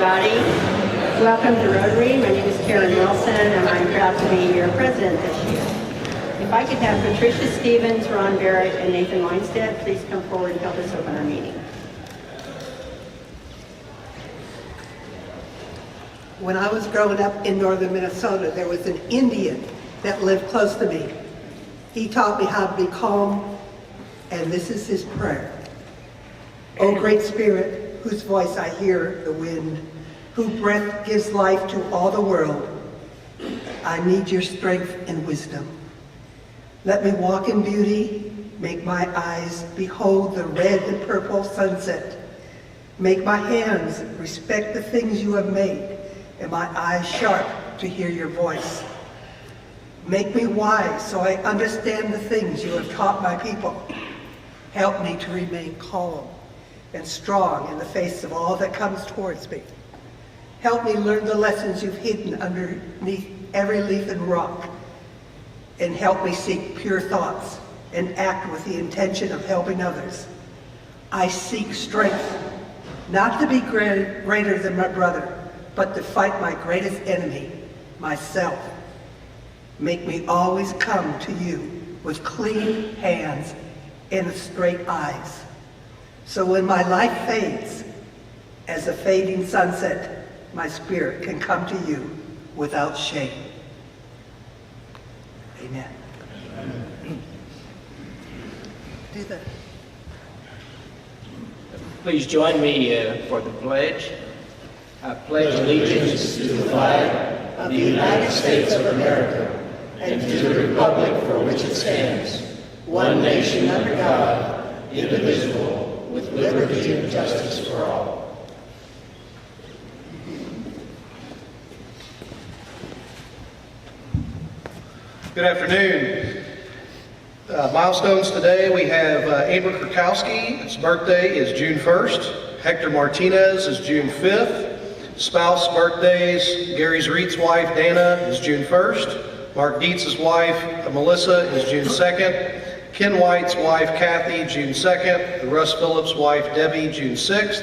everybody. Welcome to Rotary. My name is Karen Wilson, and I'm proud to be your president this year. If I could have Patricia Stevens, Ron Barrett, and Nathan Weinstead please come forward and help us open our meeting. When I was growing up in northern Minnesota, there was an Indian that lived close to me. He taught me how to be calm, and this is his prayer. O great Spirit, whose voice I hear the wind, whose breath gives life to all the world, I need your strength and wisdom. Let me walk in beauty, make my eyes behold the red and purple sunset. Make my hands respect the things you have made, and my eyes sharp to hear your voice. Make me wise so I understand the things you have taught my people. Help me to remain calm and strong in the face of all that comes towards me. Help me learn the lessons you've hidden underneath every leaf and rock, and help me seek pure thoughts and act with the intention of helping others. I seek strength, not to be greater than my brother, but to fight my greatest enemy, myself. Make me always come to you with clean hands and straight eyes. So when my life fades, as a fading sunset, my spirit can come to you without shame. Amen. Do that. Please join me for the pledge. I pledge allegiance to the flag of the United States of America and to the republic for which it stands, one nation under God, indivisible, with liberty and justice for all. Good afternoon. Milestones today, we have Amber Krakowski. His birthday is June 1st. Hector Martinez is June 5th. Spouse birthdays, Gary Zreet's wife, Dana, is June 1st. Mark Dietz's wife, Melissa, is June 2nd. Ken White's wife, Kathy, June 2nd. Russ Phillips' wife, Debbie, June 6th.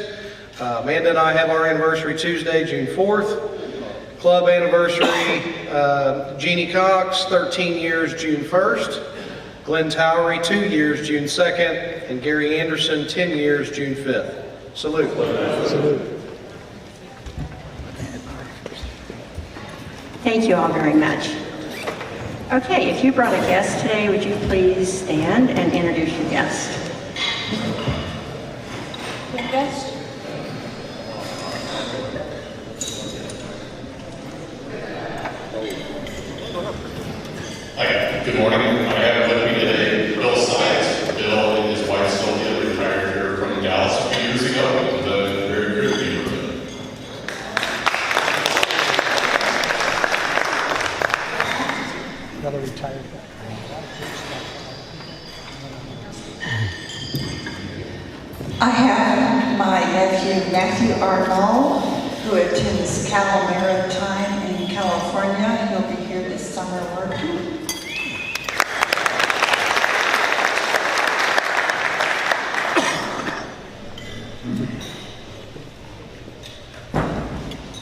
Amanda and I have our anniversary Tuesday, June 4th. Club anniversary, Jeannie Cox, 13 years, June 1st. Glenn Towery, 2 years, June 2nd. And Gary Anderson, 10 years, June 5th. Salute. Salute. Thank you all very much. Okay, if you brought a guest today, would you please stand and introduce your guest? Your guest? Hi, good morning. I have with me today Bill Sides. Bill and his wife Sylvia retired here from Dallas a few years ago. It was very good to be with them. Another retired guy. I have my nephew, Matthew Arnold, who attends Cal Maritime in California. He'll be here this summer working.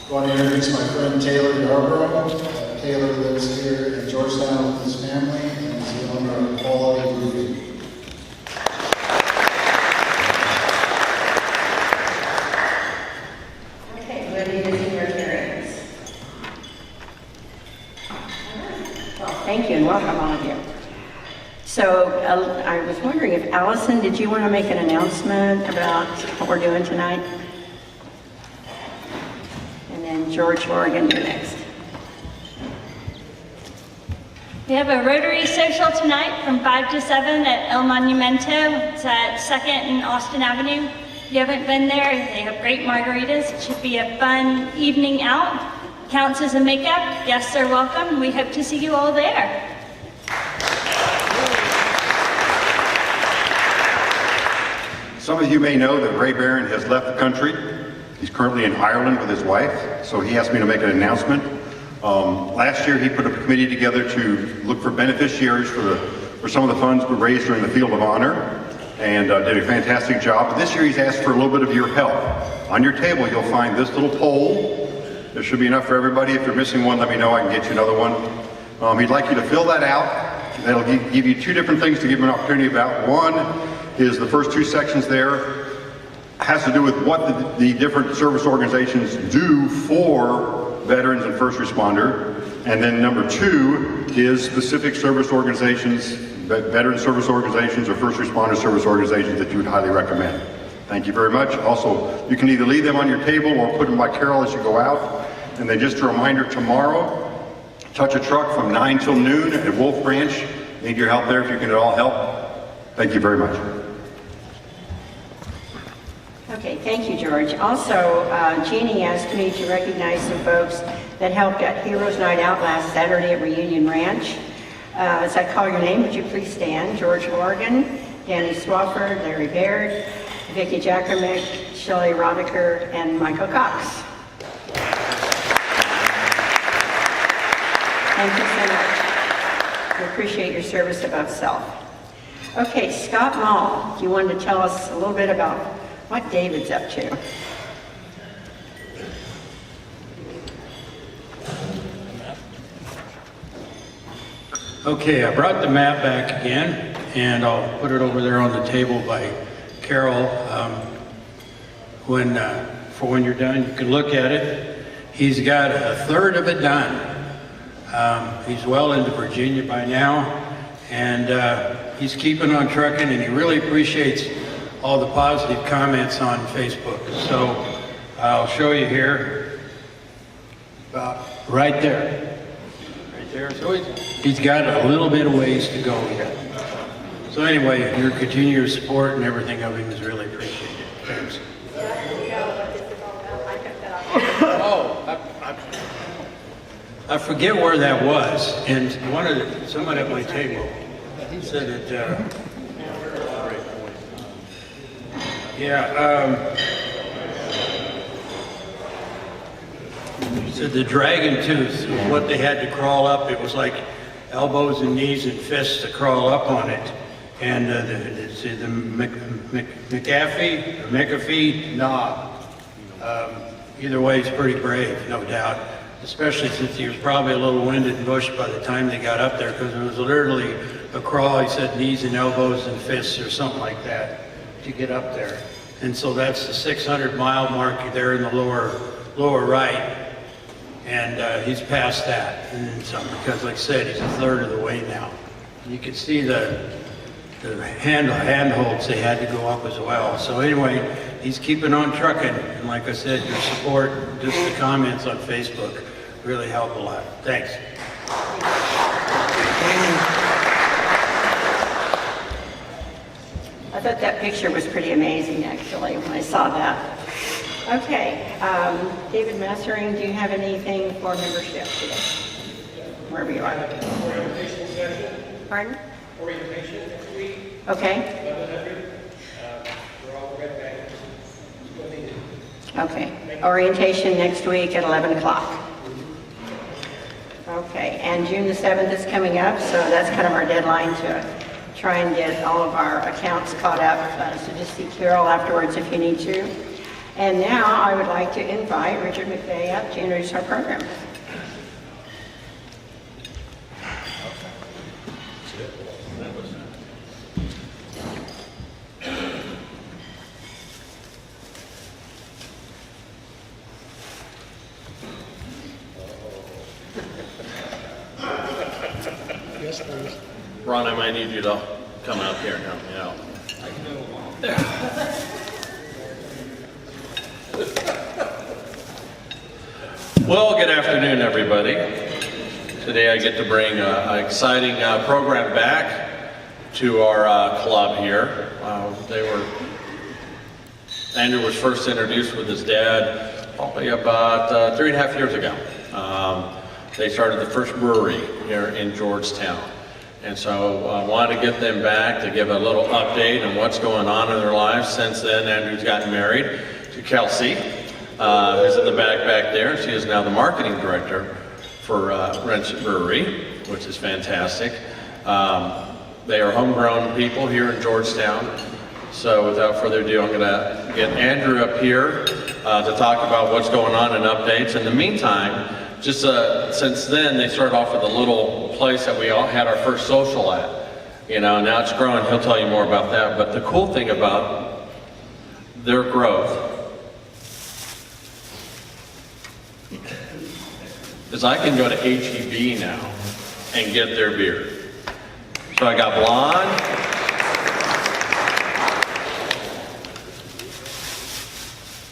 I want to introduce my friend Taylor Yarborough. Taylor lives here in Georgetown with his family and is the owner of Quality Brewing. Okay, ready to do your hearings. Well, thank you and welcome all of you. So I was wondering if Allison, did you want to make an announcement about what we're doing tonight? And then George Morgan, you're next. We have a Rotary social tonight from 5 to 7 at El Monumento. It's at 2nd and Austin Avenue. If you haven't been there, they have great margaritas. It should be a fun evening out. Counts as a makeup. Guests are welcome. We hope to see you all there. Some of you may know that Ray Barron has left the country. He's currently in Ireland with his wife, so he asked me to make an announcement. Last year he put a committee together to look for beneficiaries for some of the funds we raised during the Field of Honor, and did a fantastic job. But this year he's asked for a little bit of your help. On your table, you'll find this little poll. There should be enough for everybody. If you're missing one, let me know. I can get you another one. He'd like you to fill that out. That'll give you two different things to give him an opportunity about. One is the first two sections there has to do with what the different service organizations do for veterans and first responder. And then number two is specific service organizations, veteran service organizations or first responder service organizations that you would highly recommend. Thank you very much. Also, you can either leave them on your table or put them by Carol as you go out. And then just a reminder, tomorrow, Touch a Truck from 9 till noon at Wolf Branch. Need your help there if you can at all help. Thank you very much. Okay, thank you, George. Also, Jeannie asked me to recognize some folks that helped at Heroes Night Out last Saturday at Reunion Ranch. As I call your name, would you please stand? George Morgan, Danny Swafford, Larry Baird, Vicki Jackermick, Shelley Rodiker, and Michael Cox. Thank you so much. We appreciate your service above self. Okay, Scott Mall, you wanted to tell us a little bit about what David's up to. Okay, I brought the map back again, and I'll put it over there on the table by Carol. For when you're done, you can look at it. He's got a third of it done. He's well into Virginia by now, and he's keeping on trucking, and he really appreciates all the positive comments on Facebook. So I'll show you here, about right there. Right there. So he's got a little bit of ways to go here. So anyway, your continued support and everything of him is really appreciated. Thanks. I forget where that was, and someone at my table said that. Said the dragon tooth was what they had to crawl up. It was like elbows and knees and fists to crawl up on it. And the McAfee knob. Either way, it's pretty brave, no doubt. Especially since he was probably a little winded and bushed by the time they got up there, because it was literally a crawl. He said knees and elbows and fists or something like that to get up there. And so that's the 600-mile mark there in the lower right. And he's past that, and then some, because like I said, he's a third of the way now. And you can see the handholds they had to go up as well. So anyway, he's keeping on trucking, and like I said, your support, just the comments on Facebook really help a lot. Thanks. I thought that picture was pretty amazing, actually, when I saw that. Okay, David Mastering, do you have anything for membership today? Wherever you are. Orientation session. Pardon? Orientation next week. Okay. 1100. We're all red bags. Still needed. Okay. Orientation next week at 11 o'clock. Okay, and June the 7th is coming up, so that's kind of our deadline to try and get all of our accounts caught up. So just see Carol afterwards if you need to. And now I would like to invite Richard McVeigh up to introduce our program. Yes, please. Ron, I might need you to come out here and help me out. I can do it. Well, good afternoon, everybody. Today I get to bring an exciting program back to our club here. Andrew was first introduced with his dad probably about 3.5 years ago. They started the first brewery here in Georgetown. And so I wanted to get them back to give a little update on what's going on in their lives. Since then, Andrew's gotten married to Kelsey, who's in the back there. She is now the marketing director for Rentsch Brewery, which is fantastic. They are homegrown people here in Georgetown. So without further ado, I'm going to get Andrew up here to talk about what's going on and updates. In the meantime, just since then, they started off with a little place that we all had our first social at. You know, now it's growing. He'll tell you more about that. But the cool thing about their growth is I can go to HEB now and get their beer. So I got blonde,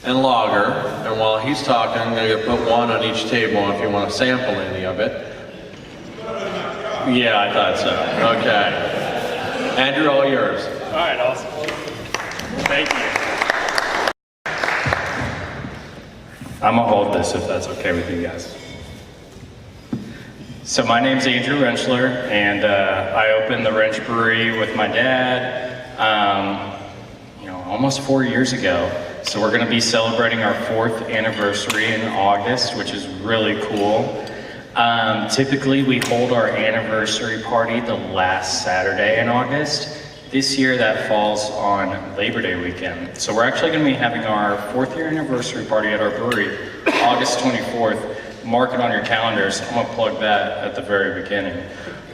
and lager, and while he's talking, I'm going to put one on each table if you want to sample any of it. Yeah, I thought so. Okay. Andrew, all yours. All right, awesome. Thank you. I'm gonna hold this if that's okay with you guys. So my name's Andrew Rentschler, and I opened the Rentsch Brewery with my dad, almost 4 years ago. So we're gonna be celebrating our 4th anniversary in August, which is really cool. Typically we hold our anniversary party the last Saturday in August. This year that falls on Labor Day weekend. So we're actually gonna be having our 4th year anniversary party at our brewery, August 24th. Mark it on your calendars. I'm gonna plug that at the very beginning.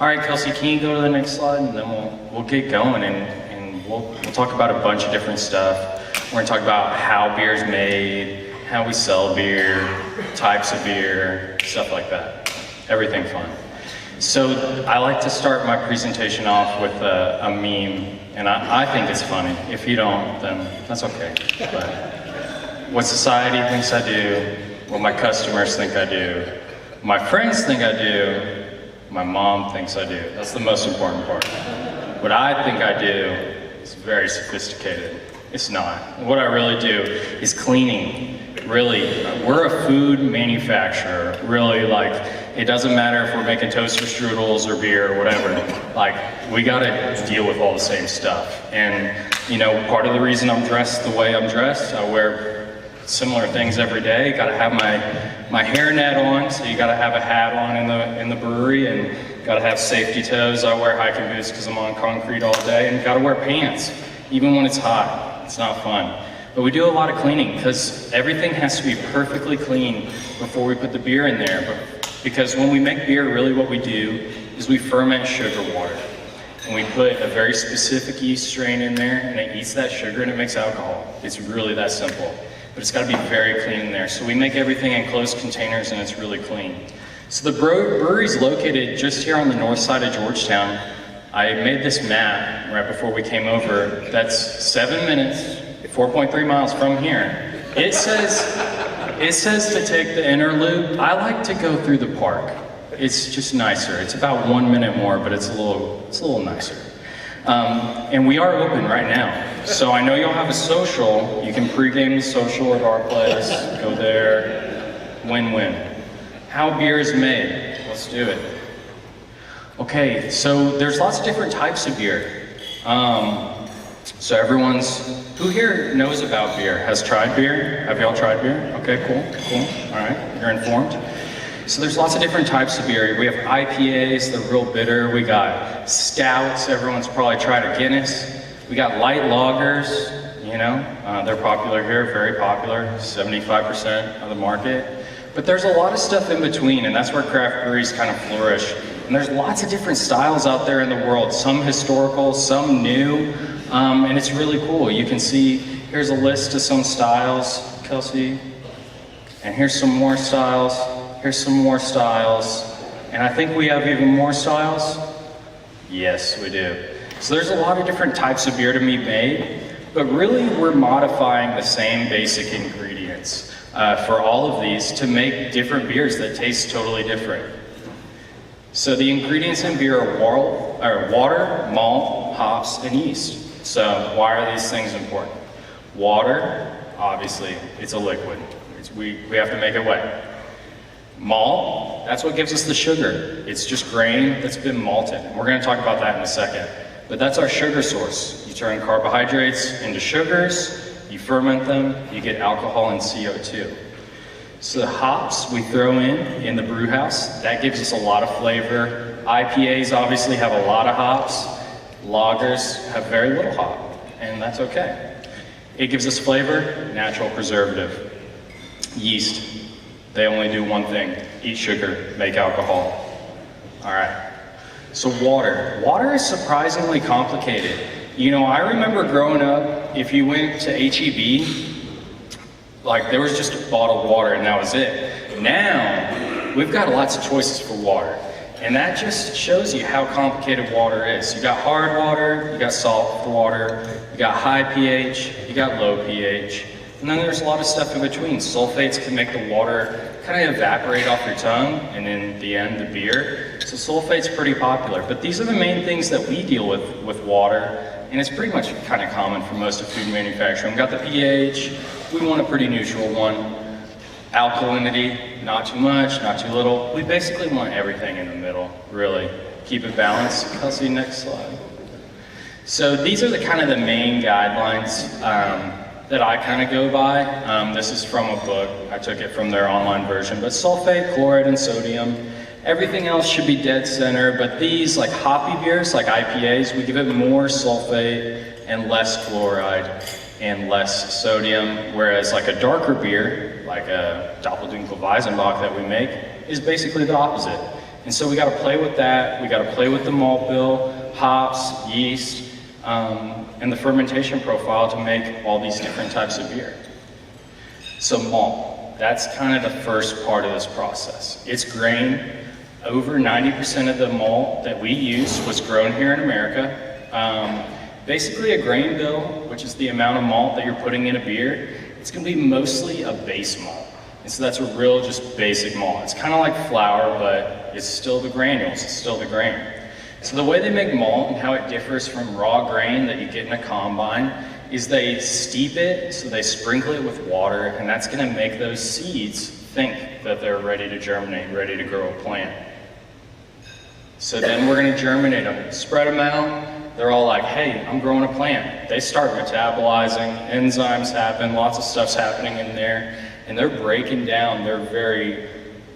All right, Kelsey, can you go to the next slide, and then we'll get going, and we'll talk about a bunch of different stuff. We're gonna talk about how beer's made, how we sell beer, types of beer, stuff like that. Everything fun. So I like to start my presentation off with a meme, and I think it's funny. If you don't, then that's okay. But what society thinks I do, what my customers think I do, my friends think I do, my mom thinks I do. That's the most important part. What I think I do is very sophisticated. It's not. What I really do is cleaning. Really, we're a food manufacturer. Really, it doesn't matter if we're making toaster strudels or beer or whatever. We gotta deal with all the same stuff. And, part of the reason I'm dressed the way I'm dressed, I wear similar things every day. Gotta have my hairnet on, so you gotta have a hat on in the brewery, and gotta have safety toes. I wear hiking boots because I'm on concrete all day, and gotta wear pants, even when it's hot. It's not fun. But we do a lot of cleaning because everything has to be perfectly clean before we put the beer in there. Because when we make beer, really what we do is we ferment sugar water. And we put a very specific yeast strain in there, and it eats that sugar and it makes alcohol. It's really that simple. But it's gotta be very clean in there. So we make everything in closed containers, and it's really clean. So the brewery's located just here on the north side of Georgetown. I made this map right before we came over. That's 7 minutes, 4.3 miles from here. It says to take the inner loop. I like to go through the park. It's just nicer. It's about 1 minute more, but it's a little nicer. And we are open right now. So I know you'll have a social. You can pregame the social at our place. Go there. Win-win. How beer is made. Let's do it. Okay, so there's lots of different types of beer. So who here knows about beer? Has tried beer? Have y'all tried beer? Okay, cool. All right, you're informed. So there's lots of different types of beer. We have IPAs, they're real bitter. We got stouts, everyone's probably tried a Guinness. We got light lagers, they're popular here, very popular, 75% of the market. But there's a lot of stuff in between, and that's where craft breweries kind of flourish. And there's lots of different styles out there in the world, some historical, some new, and it's really cool. You can see, here's a list of some styles, Kelsey, and here's some more styles, and I think we have even more styles. Yes, we do. So there's a lot of different types of beer to be made, but really we're modifying the same basic ingredients for all of these to make different beers that taste totally different. So the ingredients in beer are water, malt, hops, and yeast. So why are these things important? Water, obviously, it's a liquid. We have to make it wet. Malt, that's what gives us the sugar. It's just grain that's been malted. And we're gonna talk about that in a second. But that's our sugar source. You turn carbohydrates into sugars, you ferment them, you get alcohol and CO2. So the hops we throw in the brew house, that gives us a lot of flavor. IPAs obviously have a lot of hops. Lagers have very little hop, and that's okay. It gives us flavor, natural preservative. Yeast. They only do one thing: eat sugar, make alcohol. All right. So water. Water is surprisingly complicated. You know, I remember growing up, if you went to HEB, like there was just a bottled water and that was it. Now, we've got lots of choices for water. And that just shows you how complicated water is. You got hard water, you got salt water, you got high pH, you got low pH, and then there's a lot of stuff in between. Sulfates can make the water kind of evaporate off your tongue, and in the end, the beer. So sulfate's pretty popular. But these are the main things that we deal with water, and it's pretty much kind of common for most of food manufacturing. We've got the pH, we want a pretty neutral one. Alkalinity, not too much, not too little. We basically want everything in the middle, really. Keep it balanced. I'll see you next slide. So these are the kind of the main guidelines that I kind of go by. This is from a book. I took it from their online version. But sulfate, chloride, and sodium. Everything else should be dead center. But these, like hoppy beers, like IPAs, we give it more sulfate and less chloride and less sodium. Whereas like a darker beer, like a Doppeldunkle-Weizenbock that we make, is basically the opposite. And so we got to play with that. We got to play with the malt bill, hops, yeast, and the fermentation profile to make all these different types of beer. So malt, that's kind of the first part of this process. It's grain. Over 90% of the malt that we use was grown here in America. Basically a grain bill, which is the amount of malt that you're putting in a beer, it's going to be mostly a base malt. And so that's a real just basic malt. It's kind of like flour, but it's still the granules, it's still the grain. So the way they make malt and how it differs from raw grain that you get in a combine is they steep it, so they sprinkle it with water, and that's going to make those seeds think that they're ready to germinate, ready to grow a plant. So then we're going to germinate them, spread them out. They're all like, hey, I'm growing a plant. They start metabolizing, enzymes happen, lots of stuff's happening in there, and they're breaking down their very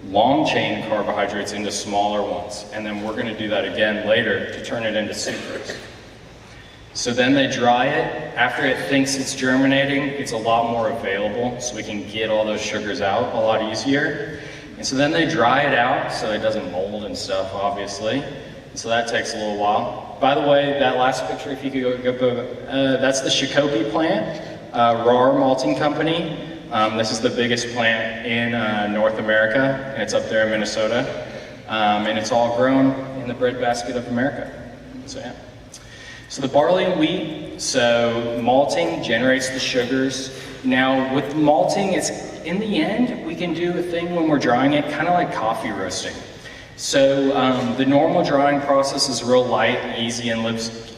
long chain carbohydrates into smaller ones. And then we're going to do that again later to turn it into sucrose. So then they dry it. After it thinks it's germinating, it's a lot more available, so we can get all those sugars out a lot easier. And so then they dry it out so it doesn't mold and stuff, obviously. And so that takes a little while. By the way, that last picture, if you could go that's the Shakopee plant, Rahr Malting Company. This is the biggest plant in North America, and it's up there in Minnesota. And it's all grown in the breadbasket of America. So yeah. So the barley and wheat, so malting generates the sugars. Now with malting, it's in the end, we can do a thing when we're drying it, kind of like coffee roasting. So the normal drying process is real light and easy and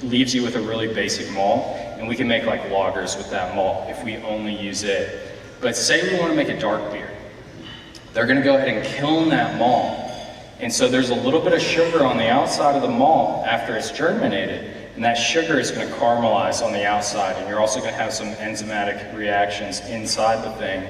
leaves you with a really basic malt. And we can make like lagers with that malt if we only use it. But say we want to make a dark beer. They're going to go ahead and kiln that malt. And so there's a little bit of sugar on the outside of the malt after it's germinated. And that sugar is going to caramelize on the outside. And you're also going to have some enzymatic reactions inside the thing,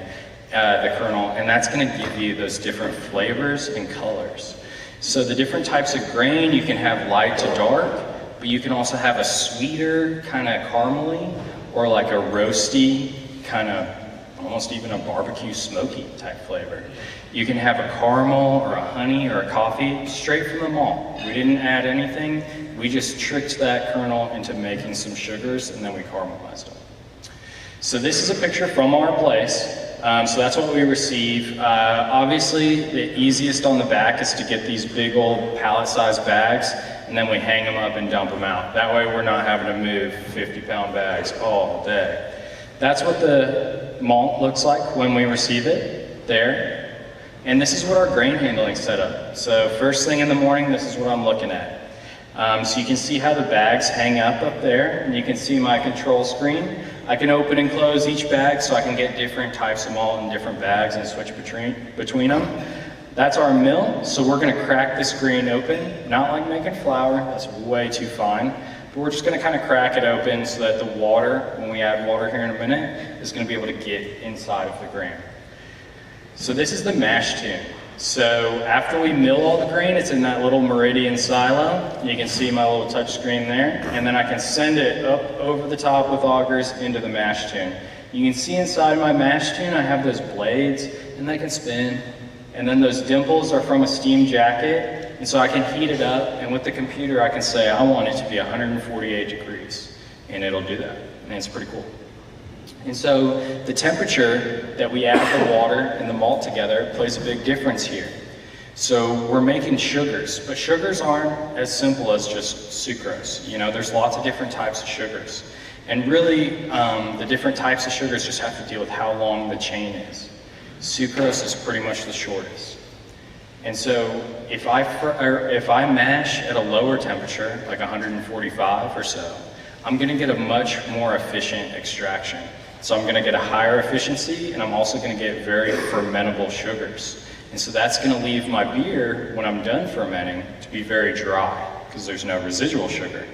the kernel. And that's going to give you those different flavors and colors. So the different types of grain, you can have light to dark, but you can also have a sweeter, kind of caramely, or like a roasty, kind of almost even a barbecue smoky type flavor. You can have a caramel or a honey or a coffee straight from the malt. We didn't add anything. We just tricked that kernel into making some sugars, and then we caramelized them. So this is a picture from our place. So that's what we receive. Obviously, the easiest on the back is to get these big old pallet-sized bags, and then we hang them up and dump them out. That way we're not having to move 50-pound bags all day. That's what the malt looks like when we receive it, there. And this is what our grain handling set up. So first thing in the morning, this is what I'm looking at. So you can see how the bags hang up there, and you can see my control screen. I can open and close each bag so I can get different types of malt in different bags and switch between them. That's our mill, so we're going to crack this grain open, not like making flour, that's way too fine, but we're just going to kind of crack it open so that the water, when we add water here in a minute, is going to be able to get inside of the grain. So this is the mash tun. So after we mill all the grain, it's in that little Meridian silo. You can see my little touch screen there. And then I can send it up over the top with augers into the mash tun. You can see inside my mash tun, I have those blades, and they can spin. And then those dimples are from a steam jacket, and so I can heat it up, and with the computer I can say, I want it to be 148 degrees, and it'll do that, and it's pretty cool. And so the temperature that we add the water and the malt together plays a big difference here. So we're making sugars, but sugars aren't as simple as just sucrose. You know, there's lots of different types of sugars. And really, the different types of sugars just have to deal with how long the chain is. Sucrose is pretty much the shortest. And so if I mash at a lower temperature, like 145 or so, I'm gonna get a much more efficient extraction. So I'm gonna get a higher efficiency, and I'm also gonna get very fermentable sugars. And so that's gonna leave my beer, when I'm done fermenting, to be very dry, because there's no residual sugar.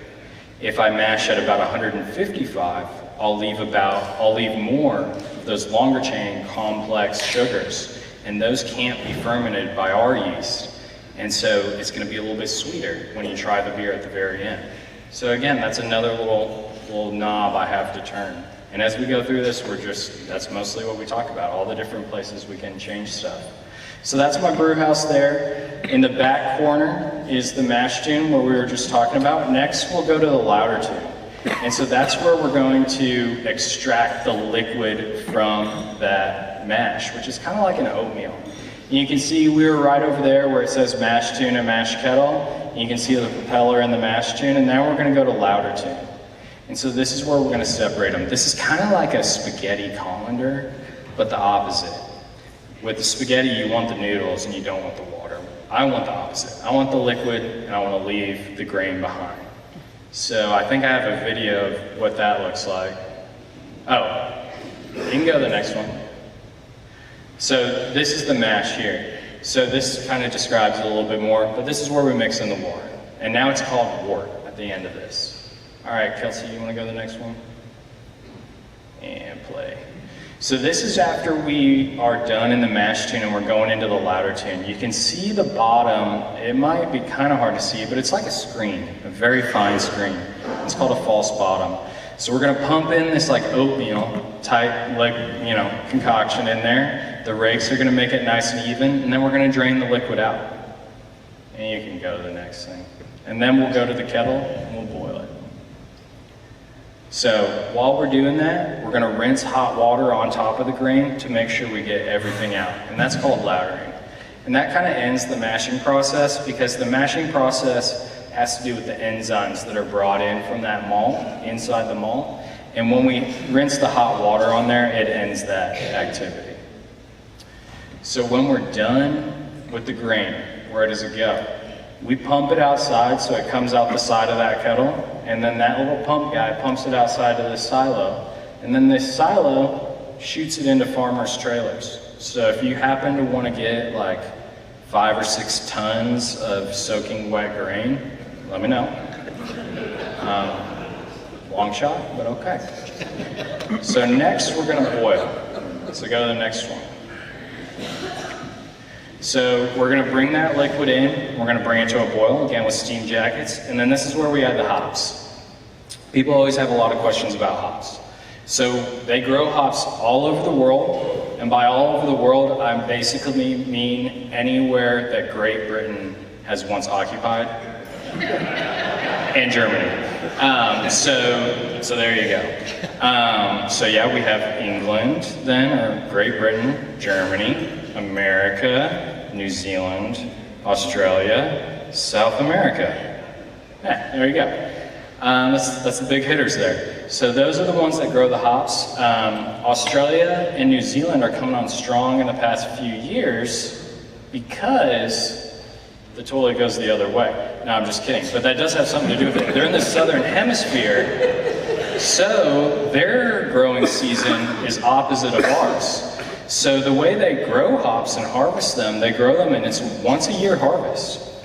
If I mash at about 155, I'll leave more of those longer chain complex sugars, and those can't be fermented by our yeast. And so it's gonna be a little bit sweeter when you try the beer at the very end. So again, that's another little knob I have to turn. And as we go through this, that's mostly what we talk about, all the different places we can change stuff. So that's my brew house there. In the back corner is the mash tun where we were just talking about. Next, we'll go to the lauter tun. And so that's where we're going to extract the liquid from that mash, which is kind of like an oatmeal. And you can see we were right over there where it says mash tun and mash kettle. And you can see the propeller and the mash tun, and now we're going to go to lauter tun. And so this is where we're going to separate them. This is kind of like a spaghetti colander, but the opposite. With the spaghetti, you want the noodles and you don't want the water. I want the opposite. I want the liquid, and I want to leave the grain behind. So I think I have a video of what that looks like. Oh, you can go to the next one. So this is the mash here. So this kind of describes it a little bit more, but this is where we mix in the water. And now it's called wort at the end of this. All right, Kelsey, you want to go to the next one? And play. So this is after we are done in the mash tun and we're going into the lauter tun. You can see the bottom. It might be kind of hard to see, but it's like a screen, a very fine screen. It's called a false bottom. So we're gonna pump in this like oatmeal type, concoction in there. The rakes are gonna make it nice and even, and then we're gonna drain the liquid out. And you can go to the next thing. And then we'll go to the kettle and we'll boil it. So while we're doing that, we're gonna rinse hot water on top of the grain to make sure we get everything out. And that's called lautering. And that kind of ends the mashing process, because the mashing process has to do with the enzymes that are brought in from that malt, inside the malt. And when we rinse the hot water on there, it ends that activity. So when we're done with the grain, where does it go? We pump it outside so it comes out the side of that kettle, and then that little pump guy pumps it outside of this silo, and then this silo shoots it into farmers' trailers. So if you happen to want to get like 5 or 6 tons of soaking wet grain, let me know. Long shot, but okay. So next we're going to boil. So go to the next one. So we're going to bring that liquid in, we're going to bring it to a boil, again with steam jackets, and then this is where we add the hops. People always have a lot of questions about hops. So they grow hops all over the world, and by all over the world, I basically mean anywhere that Great Britain has once occupied, and Germany. So there you go. So yeah, we have England then, or Great Britain, Germany, America, New Zealand, Australia, South America. Yeah, there you go. That's the big hitters there. So those are the ones that grow the hops. Australia and New Zealand are coming on strong in the past few years because the toilet goes the other way. No, I'm just kidding, but that does have something to do with it. They're in the southern hemisphere, so their growing season is opposite of ours. So the way they grow hops and harvest them, they grow them and it's once a year harvest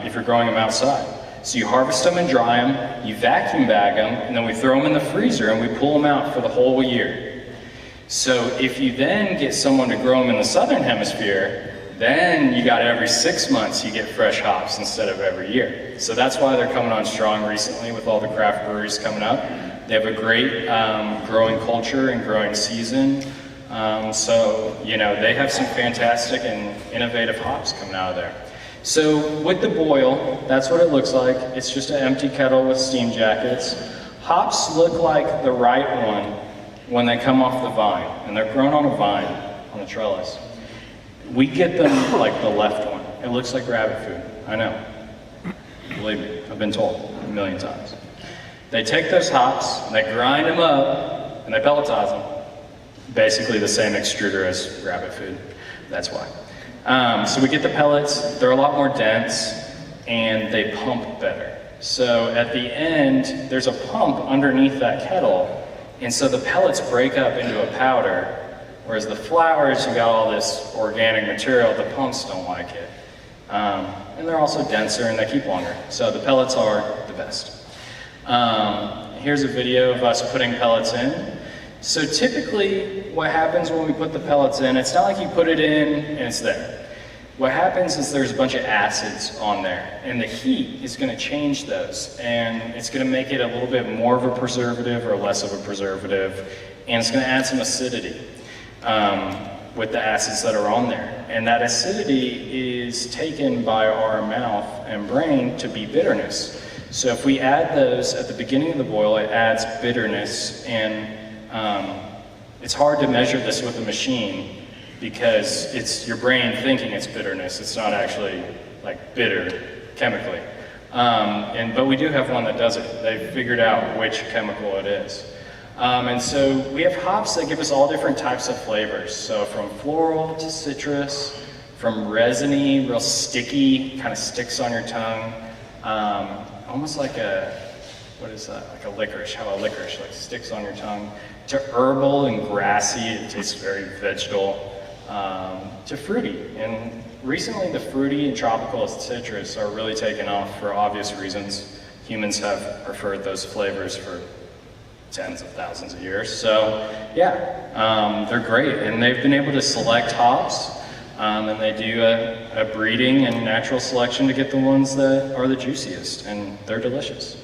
if you're growing them outside. So you harvest them and dry them, you vacuum bag them, and then we throw them in the freezer and we pull them out for the whole year. So if you then get someone to grow them in the southern hemisphere, then you got every 6 months you get fresh hops instead of every year. So that's why they're coming on strong recently with all the craft breweries coming up. They have a great growing culture and growing season. So, you know, they have some fantastic and innovative hops coming out of there. So with the boil, that's what it looks like. It's just an empty kettle with steam jackets. Hops look like the right one when they come off the vine, and they're grown on a vine, on a trellis. We get them like the left one. It looks like rabbit food, I know. Believe me, I've been told a million times. They take those hops, and they grind them up, and they pelletize them. Basically the same extruder as rabbit food, that's why. So we get the pellets, they're a lot more dense, and they pump better. So at the end, there's a pump underneath that kettle, and so the pellets break up into a powder, whereas the flours, you got all this organic material, the pumps don't like it. And they're also denser and they keep longer. So the pellets are the best. Here's a video of us putting pellets in. So typically what happens when we put the pellets in, it's not like you put it in and it's there. What happens is there's a bunch of acids on there, and the heat is going to change those, and it's going to make it a little bit more of a preservative or less of a preservative, and it's going to add some acidity with the acids that are on there. And that acidity is taken by our mouth and brain to be bitterness. So if we add those at the beginning of the boil, it adds bitterness, and it's hard to measure this with a machine, because it's your brain thinking it's bitterness. It's not actually like bitter chemically. But we do have one that does it. They've figured out which chemical it is. And so we have hops that give us all different types of flavors. So from floral to citrus, from resiny, real sticky, kind of sticks on your tongue, almost like what is that? Like a licorice, how a licorice like sticks on your tongue, to herbal and grassy, it tastes very vegetal. To fruity, and recently the fruity and tropical citrus are really taken off for obvious reasons. Humans have preferred those flavors for tens of thousands of years. So yeah, they're great, and they've been able to select hops, and they do a breeding and natural selection to get the ones that are the juiciest, and they're delicious.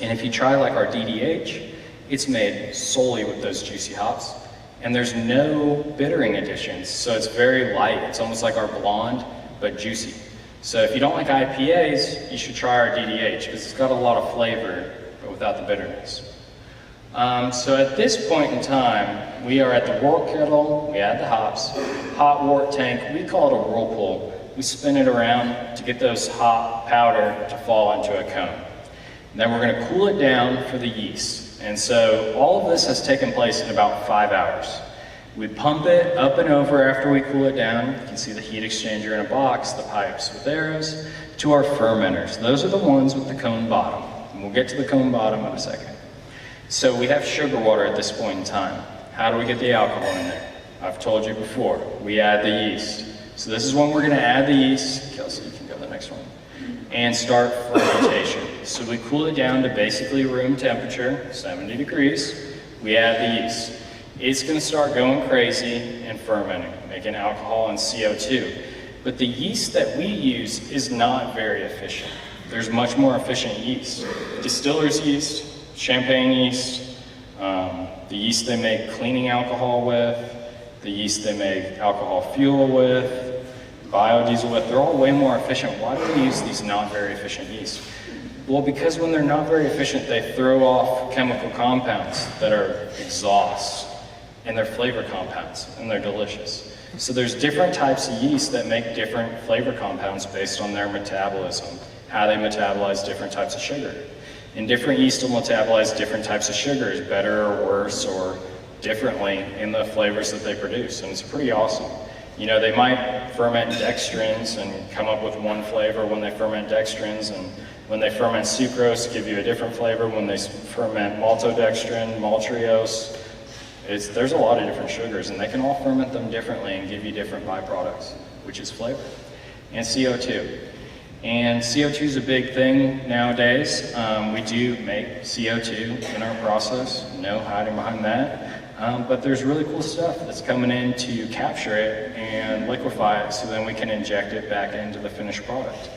And if you try like our DDH, it's made solely with those juicy hops. And there's no bittering additions, so it's very light. It's almost like our blonde, but juicy. So if you don't like IPAs, you should try our DDH, because it's got a lot of flavor, but without the bitterness. So at this point in time, we are at the wort kettle, we add the hops, hot wort tank, we call it a whirlpool. We spin it around to get those hop powder to fall into a cone. And then we're gonna cool it down for the yeast. And so all of this has taken place in about 5 hours. We pump it up and over after we cool it down. You can see the heat exchanger in a box, the pipes with arrows, to our fermenters. Those are the ones with the cone bottom. And we'll get to the cone bottom in a second. So we have sugar water at this point in time. How do we get the alcohol in there? I've told you before, we add the yeast. So this is when we're gonna add the yeast. Kelsey, you can go to the next one. And start fermentation. So we cool it down to basically room temperature, 70 degrees. We add the yeast. It's gonna start going crazy and fermenting, making alcohol and CO2. But the yeast that we use is not very efficient. There's much more efficient yeast. Distiller's yeast, champagne yeast, the yeast they make cleaning alcohol with, the yeast they make alcohol fuel with, biodiesel with, they're all way more efficient. Why do we use these not very efficient yeast? Well, because when they're not very efficient, they throw off chemical compounds that are exhaust, and they're flavor compounds, and they're delicious. So there's different types of yeast that make different flavor compounds based on their metabolism, how they metabolize different types of sugar. And different yeast will metabolize different types of sugars, better or worse or differently in the flavors that they produce, and it's pretty awesome. You know, they might ferment dextrins and come up with one flavor when they ferment dextrins, and when they ferment sucrose, give you a different flavor. When they ferment maltodextrin, maltreose, there's a lot of different sugars, and they can all ferment them differently and give you different byproducts, which is flavor. And CO2. And CO2 is a big thing nowadays. We do make CO2 in our process, no hiding behind that. But there's really cool stuff that's coming in to capture it and liquefy it, so then we can inject it back into the finished product.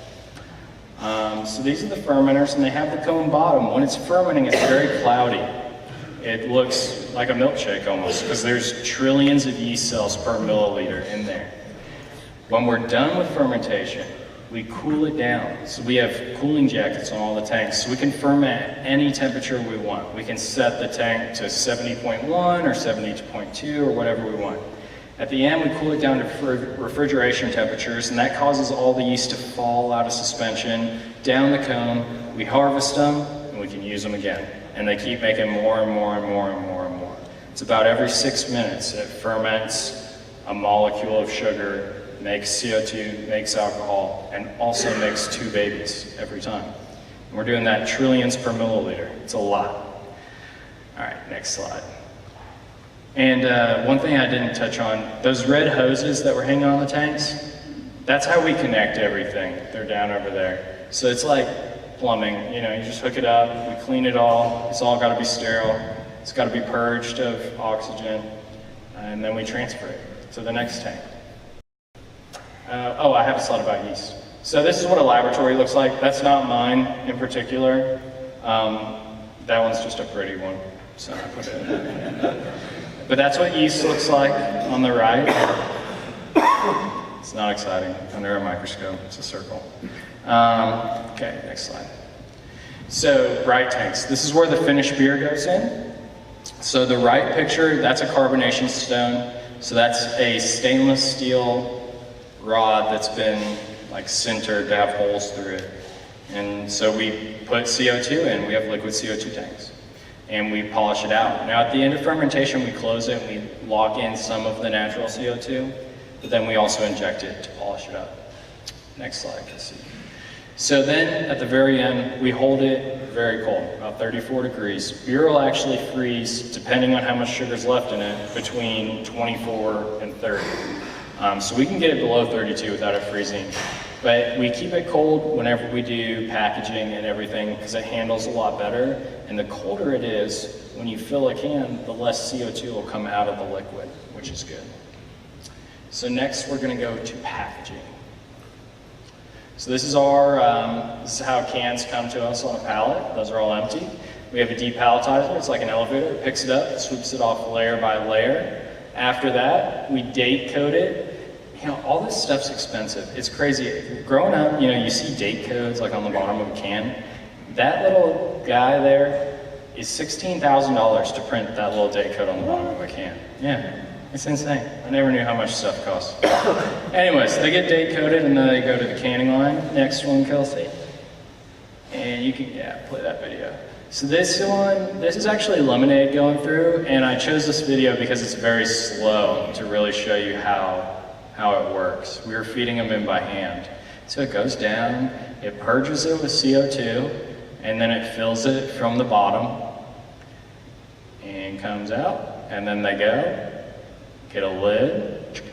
So these are the fermenters, and they have the cone bottom. When it's fermenting, it's very cloudy. It looks like a milkshake almost, because there's trillions of yeast cells per milliliter in there. When we're done with fermentation, we cool it down. So we have cooling jackets on all the tanks, so we can ferment at any temperature we want. We can set the tank to 70.1 or 72.2 or whatever we want. At the end, we cool it down to refrigeration temperatures, and that causes all the yeast to fall out of suspension, down the cone. We harvest them, and we can use them again. And they keep making more and more and more and more and more. It's about every 6 minutes it ferments a molecule of sugar, makes CO2, makes alcohol, and also makes 2 babies every time. And we're doing that trillions per milliliter. It's a lot. All right, next slide. And one thing I didn't touch on, those red hoses that were hanging on the tanks, that's how we connect everything. They're down over there. So it's like plumbing, you know, you just hook it up, we clean it all, it's all gotta be sterile, it's gotta be purged of oxygen, and then we transfer it to the next tank. I have a slide about yeast. So this is what a laboratory looks like. That's not mine in particular. That one's just a pretty one, so I put it in there. But that's what yeast looks like on the right. It's not exciting under a microscope, it's a circle. Okay, next slide. So bright tanks, this is where the finished beer goes in. So the right picture, that's a carbonation stone. So that's a stainless steel rod that's been like sintered to have holes through it. And so we put CO2 in, we have liquid CO2 tanks. And we polish it out. Now at the end of fermentation, we close it and we lock in some of the natural CO2, but then we also inject it to polish it up. Next slide, you can see. So then at the very end, we hold it very cold, about 34 degrees. Beer will actually freeze, depending on how much sugar is left in it, between 24 and 30. So we can get it below 32 without it freezing. But we keep it cold whenever we do packaging and everything because it handles a lot better. And the colder it is, when you fill a can, the less CO2 will come out of the liquid, which is good. So next we're gonna go to packaging. So this is this is how cans come to us on a pallet. Those are all empty. We have a depalletizer, it's like an elevator. It picks it up, sweeps it off layer by layer. After that, we date code it. You know, all this stuff's expensive. It's crazy. Growing up, you know, you see date codes like on the bottom of a can. That little guy there is $16,000 to print that little date code on the bottom of a can. Yeah, it's insane. I never knew how much stuff costs. Anyways, they get date coded and then they go to the canning line. Next one, Kelsey. And you can, play that video. So this is actually lemonade going through, and I chose this video because it's very slow to really show you how it works. We were feeding them in by hand. So it goes down, it purges it with CO2, and then it fills it from the bottom, and comes out, and then they go, get a lid,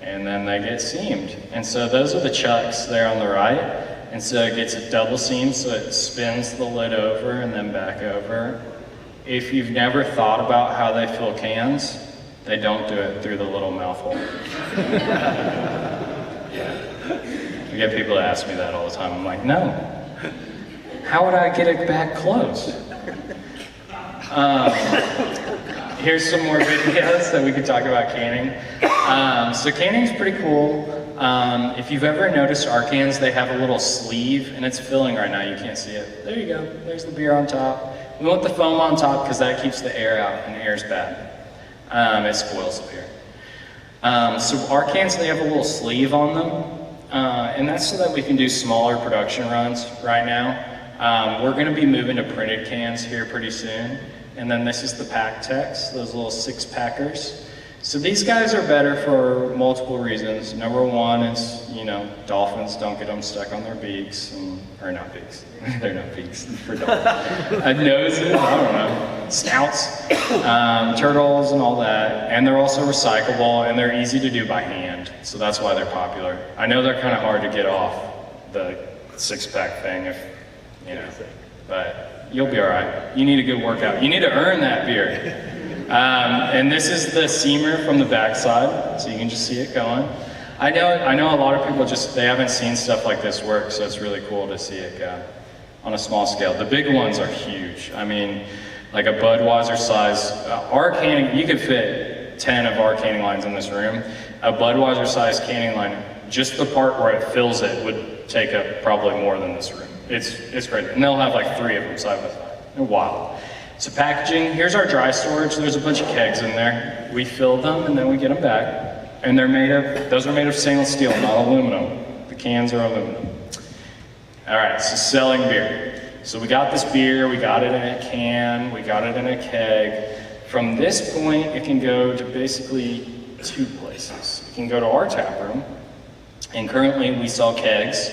and then they get seamed. And so those are the chucks there on the right. And so it gets a double seam, so it spins the lid over and then back over. If you've never thought about how they fill cans, they don't do it through the little mouth hole. I get people that ask me that all the time. I'm like, no. How would I get it back closed? Here's some more videos that we could talk about canning. So canning's pretty cool. If you've ever noticed our cans, they have a little sleeve, and it's filling right now, you can't see it. There you go, there's the beer on top. We want the foam on top because that keeps the air out, and air's bad. It spoils the beer. So our cans, they have a little sleeve on them, and that's so that we can do smaller production runs right now. We're gonna be moving to printed cans here pretty soon. And then this is the pack tex, those little 6-packers. So these guys are better for multiple reasons. Number one is, you know, dolphins don't get them stuck on their beaks, or not beaks, they're not beaks for dolphins. Noses, I don't know, snouts, turtles and all that. And they're also recyclable and they're easy to do by hand. So that's why they're popular. I know they're kind of hard to get off the 6-pack thing if, you know, but you'll be all right. You need a good workout. You need to earn that beer. And this is the seamer from the backside, so you can just see it going. I know a lot of people they haven't seen stuff like this work, so it's really cool to see it go on a small scale. The big ones are huge. I mean, like a Budweiser size, our canning, you could fit 10 of our canning lines in this room. A Budweiser size canning line, just the part where it fills it would take up probably more than this room. It's great. And they'll have like 3 of them side by side. They're wild. So packaging, here's our dry storage. There's a bunch of kegs in there. We fill them and then we get them back. And those are made of stainless steel, not aluminum. The cans are aluminum. All right, so selling beer. So we got this beer, we got it in a can, we got it in a keg. From this point, it can go to basically 2 places. It can go to our tap room, and currently we sell kegs,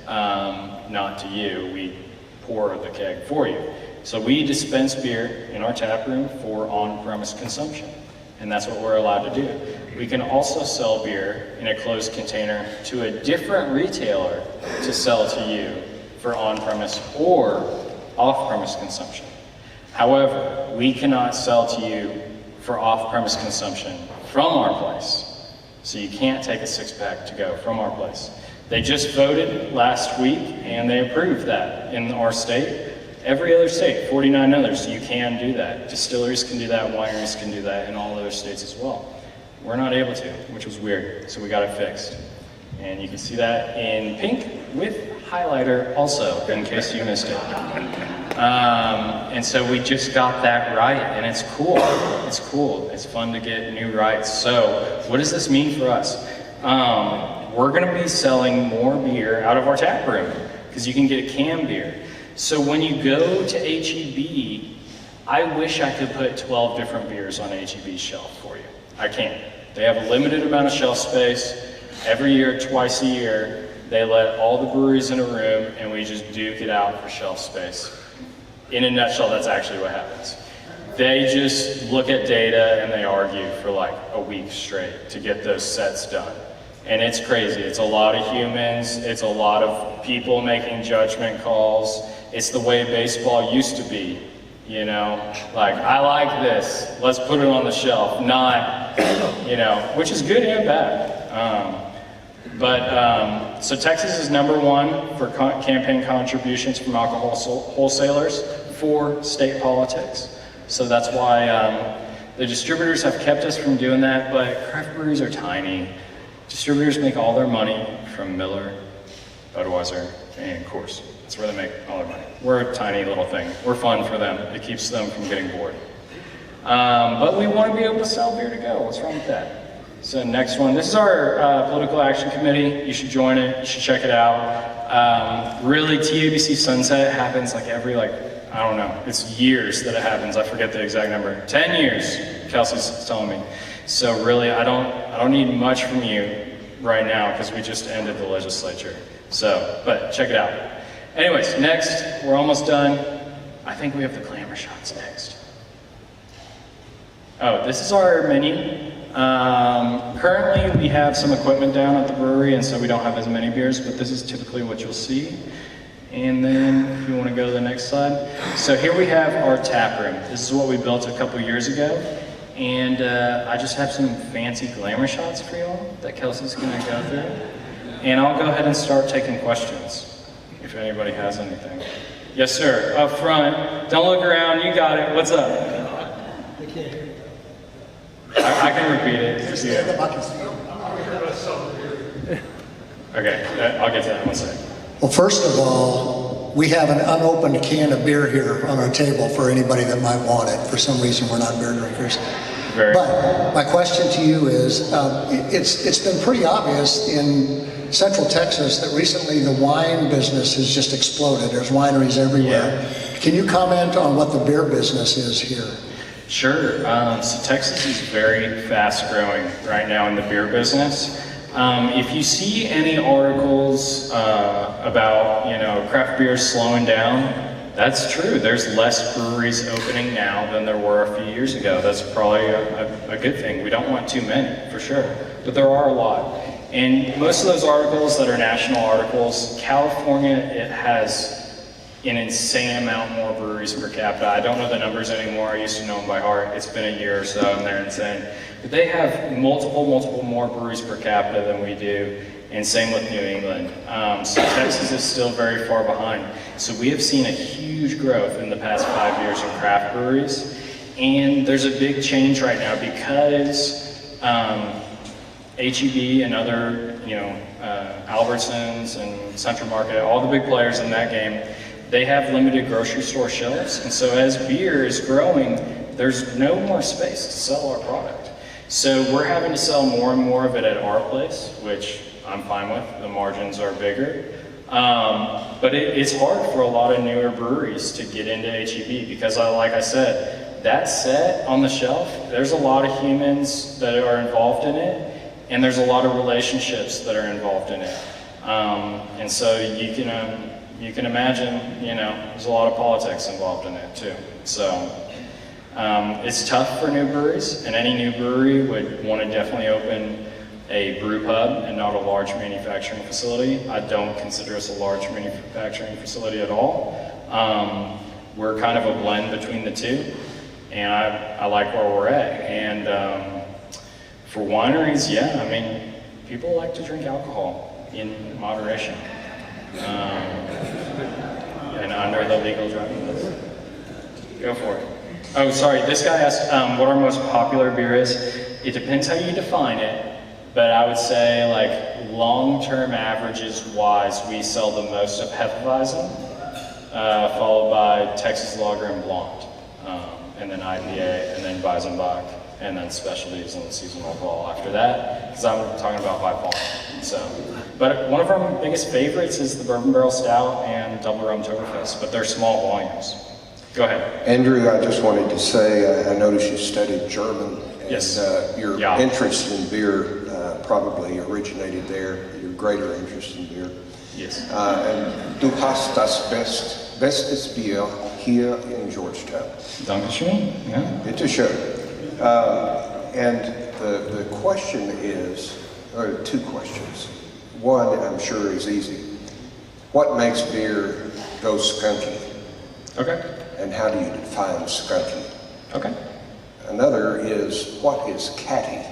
not to you, we pour the keg for you. So we dispense beer in our tap room for on-premise consumption, and that's what we're allowed to do. We can also sell beer in a closed container to a different retailer to sell to you for on-premise or off-premise consumption. However, we cannot sell to you for off-premise consumption from our place. So you can't take a 6-pack to go from our place. They just voted last week and they approved that in our state. Every other state, 49 others, you can do that. Distilleries can do that, wineries can do that in all other states as well. We're not able to, which was weird, so we got it fixed. And you can see that in pink with highlighter also, in case you missed it. And so we just got that right, and it's cool. It's cool. It's fun to get new rights. So what does this mean for us? We're gonna be selling more beer out of our tap room, because you can get a can beer. So when you go to HEB, I wish I could put 12 different beers on HEB's shelf for you. I can't. They have a limited amount of shelf space. Every year, twice a year, they let all the breweries in a room and we just duke it out for shelf space. In a nutshell, that's actually what happens. They just look at data and they argue for like a week straight to get those sets done. And it's crazy. It's a lot of humans. It's a lot of people making judgment calls. It's the way baseball used to be. You know, like, I like this, let's put it on the shelf, not, you know, which is good and bad. So Texas is #1 for campaign contributions from alcohol wholesalers for state politics. So that's why the distributors have kept us from doing that, but craft breweries are tiny. Distributors make all their money from Miller, Budweiser, and Coors. That's where they make all their money. We're a tiny little thing. We're fun for them. It keeps them from getting bored. But we want to be able to sell beer to go. What's wrong with that? So next one. This is our political action committee. You should join it. You should check it out. Really, TABC Sunset happens like every I don't know. It's years that it happens. I forget the exact number. 10 years. Kelsey's telling me. So really, I don't need much from you right now because we just ended the legislature. So, but check it out. Anyways, next, we're almost done. I think we have the glamour shots next. Oh, this is our menu. Currently, we have some equipment down at the brewery, and so we don't have as many beers, but this is typically what you'll see. And then, if you want to go to the next slide. So here we have our tap room. This is what we built a couple years ago. And I just have some fancy glamour shots for y'all that Kelsey's going to go through. And I'll go ahead and start taking questions. If anybody has anything. Yes, sir. Up front. Don't look around. You got it. What's up? They can't hear you. I can repeat it. Okay. I'll get to that in 1 second. Well, first of all, we have an unopened can of beer here on our table for anybody that might want it. For some reason, we're not beer drinkers. But my question to you is, it's been pretty obvious in Central Texas that recently the wine business has just exploded. There's wineries everywhere. Yeah. Can you comment on what the beer business is here? Sure. So Texas is very fast growing right now in the beer business. If you see any articles about, craft beer slowing down, that's true. There's less breweries opening now than there were a few years ago. That's probably a good thing. We don't want too many, for sure, but there are a lot. And most of those articles that are national articles, California, it has an insane amount more breweries per capita. I don't know the numbers anymore. I used to know them by heart. It's been a year or so, and they're insane. But they have multiple more breweries per capita than we do, and same with New England. So Texas is still very far behind. So we have seen a huge growth in the past 5 years in craft breweries, and there's a big change right now because H-E-B and other, Albertsons and Central Market, all the big players in that game, they have limited grocery store shelves. And so as beer is growing, there's no more space to sell our product. So we're having to sell more and more of it at our place, which I'm fine with. The margins are bigger. But it's hard for a lot of newer breweries to get into H-E-B because, like I said, that set on the shelf, there's a lot of humans that are involved in it, and there's a lot of relationships that are involved in it. And so you can imagine, there's a lot of politics involved in it too. So it's tough for new breweries, and any new brewery would want to definitely open a brew pub and not a large manufacturing facility. I don't consider us a large manufacturing facility at all. We're kind of a blend between the two, and I like where we're at. And for wineries, yeah, I mean, people like to drink alcohol in moderation. And under the legal driving list. Go for it. Oh, sorry, this guy asked what our most popular beer is. It depends how you define it, but I would say like long-term averages wise, we sell the most of Hefeweizen, followed by Texas Lager and Blonde, and then IPA, and then Weizenbach, and then specialties and seasonal alcohol after that, because I'm talking about by volume. So, but one of our biggest favorites is the Bourbon Barrel Stout and Double Rum Oktoberfest, but they're small volumes. Go ahead. Andrew, I just wanted to say, I noticed you studied German, and yes. Your interest in beer probably originated there, your greater interest in beer. Yes. And du hast das bestes Bier hier in Georgetown. Dankeschön. Yeah. Bitte schön. And the question is, or two questions. One, I'm sure, is easy. What makes beer go skunky? Okay. And how do you define skunky? Okay. Another is, what is catty?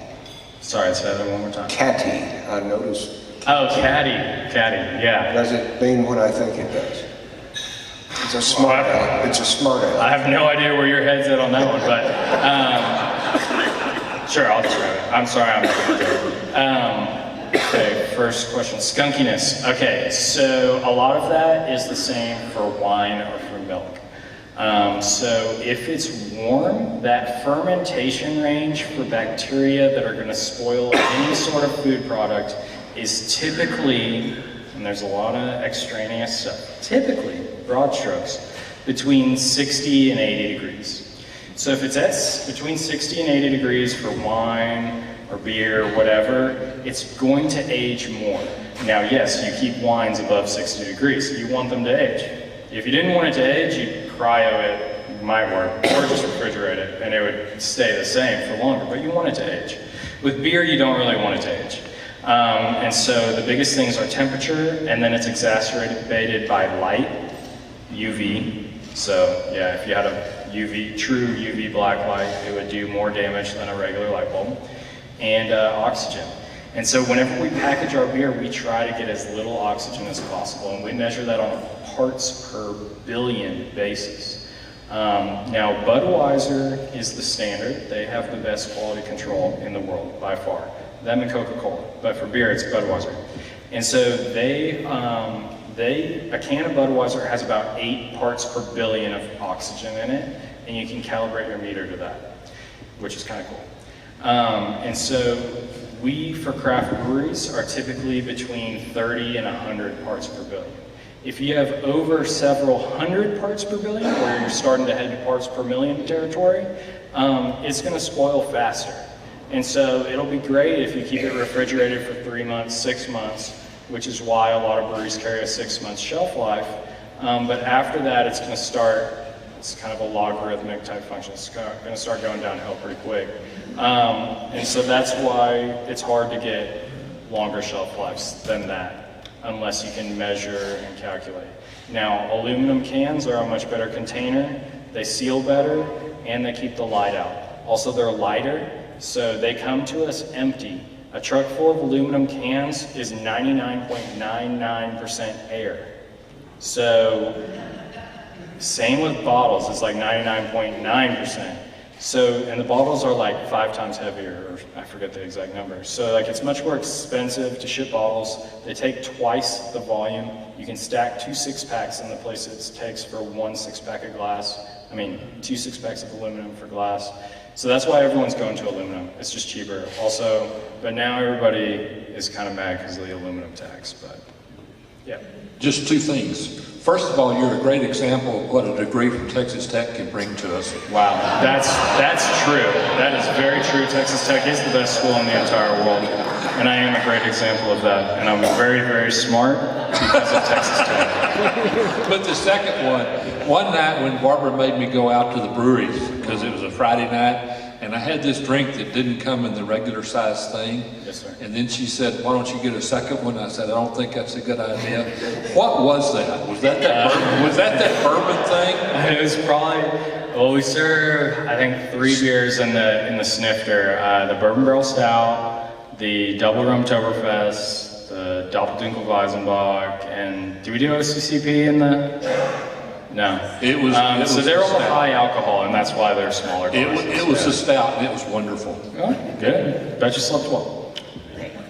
Sorry, say that one more time. Catty, I noticed. Oh, catty, yeah. Does it mean what I think it does? It's a smart aleck. It's a smart aleck. I have no idea where your head's at on that one, but sure, I'll try it. I'm sorry, I'm not going to do it. Okay, first question, skunkiness. Okay, so a lot of that is the same for wine or for milk. So if it's warm, that fermentation range for bacteria that are going to spoil any sort of food product is typically, and there's a lot of extraneous stuff, typically, broad strokes, between 60 and 80 degrees. So if it's at between 60 and 80 degrees for wine or beer or whatever, it's going to age more. Now, yes, you keep wines above 60 degrees. You want them to age. If you didn't want it to age, you'd cryo it, might work, or just refrigerate it, and it would stay the same for longer, but you want it to age. With beer, you don't really want it to age. And so the biggest things are temperature, and then it's exacerbated by light, UV. So yeah, if you had a true UV black light, it would do more damage than a regular light bulb. And oxygen. And so whenever we package our beer, we try to get as little oxygen as possible, and we measure that on a parts per billion basis. Now, Budweiser is the standard. They have the best quality control in the world, by far. Them and Coca-Cola, but for beer, it's Budweiser. And so a can of Budweiser has about 8 parts per billion of oxygen in it, and you can calibrate your meter to that, which is kind of cool. And so we, for craft breweries, are typically between 30 and 100 parts per billion. If you have over several hundred parts per billion, where you're starting to head to parts per million territory, it's going to spoil faster. And so it'll be great if you keep it refrigerated for 3 months, 6 months, which is why a lot of breweries carry a 6-month shelf life. But after that, it's going to start, it's kind of a logarithmic type function. It's going to start going downhill pretty quick. And so that's why it's hard to get longer shelf lives than that. unless you can measure and calculate. Now, aluminum cans are a much better container. They seal better, and they keep the light out. Also, they're lighter, so they come to us empty. A truck full of aluminum cans is 99.99% air. So, same with bottles, it's like 99.9%. So, and the bottles are like 5 times heavier, or I forget the exact number. So like it's much more expensive to ship bottles. They take twice the volume. You can stack 2 6-packs in the place it takes for 1 6-pack of glass. 2 6-packs of aluminum for glass. So that's why everyone's going to aluminum. It's just cheaper. Also, but now everybody is kind of mad because of the aluminum tax, but yeah. Just 2 things. First of all, you're a great example of what a degree from Texas Tech can bring to us. Wow, that's true. That is very true. Texas Tech is the best school in the entire world, and I am a great example of that. And I'm very, very smart because of Texas Tech. But the second one night when Barbara made me go out to the breweries, because it was a Friday night, and I had this drink that didn't come in the regular size thing. Yes, sir. And then she said, "Why don't you get a second one?" I said, "I don't think that's a good idea." What was that? Was that bourbon thing? It was probably, well, we serve, I think, 3 beers in the snifter. The Bourbon Barrel Stout, the Double Rum Oktoberfest, the Doppeldunkel Weizenbock, and do we do OCCP in the? No. It was. So they're all high alcohol, and that's why they're smaller. It was a stout, and it was wonderful. Oh, good. Bet you slept well. Okay. All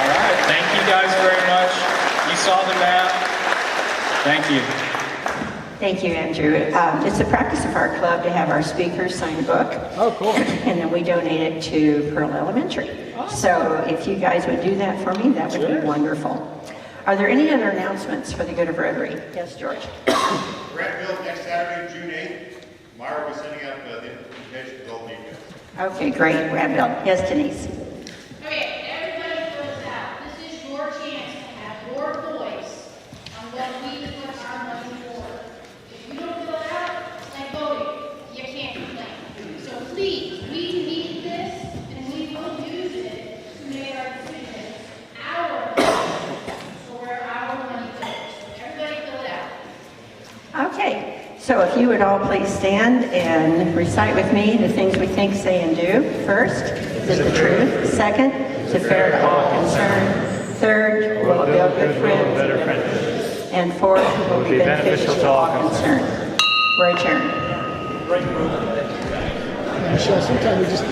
right. Thank you guys very much. You saw the map. Thank you. Thank you, Andrew. It's a practice of our club to have our speakers sign a book. Oh, cool. And then we donate it to Pearl Elementary. So if you guys would do that for me, that would be wonderful. Are there any other announcements for the good of Rotary? Yes, George. Grant next Saturday, June 8th. Myra will be sending out the invitation to all details. Okay, great. Radville. Yes, Denise. Okay, everybody goes out. This is your chance to have your voice on what we put our money for. If you don't fill it out, it's like voting. You can't complain. So please, we need this, and we will use it to make our decisions where our money goes. Everybody fill it out. Okay. So if you would all please stand and recite with me the things we think, say, and do. First, is the truth. Second, is it fair to all concerned. Third, will it build good friends. And fourth, will be beneficial to all concerned. We're adjourned. Michelle, sometimes we just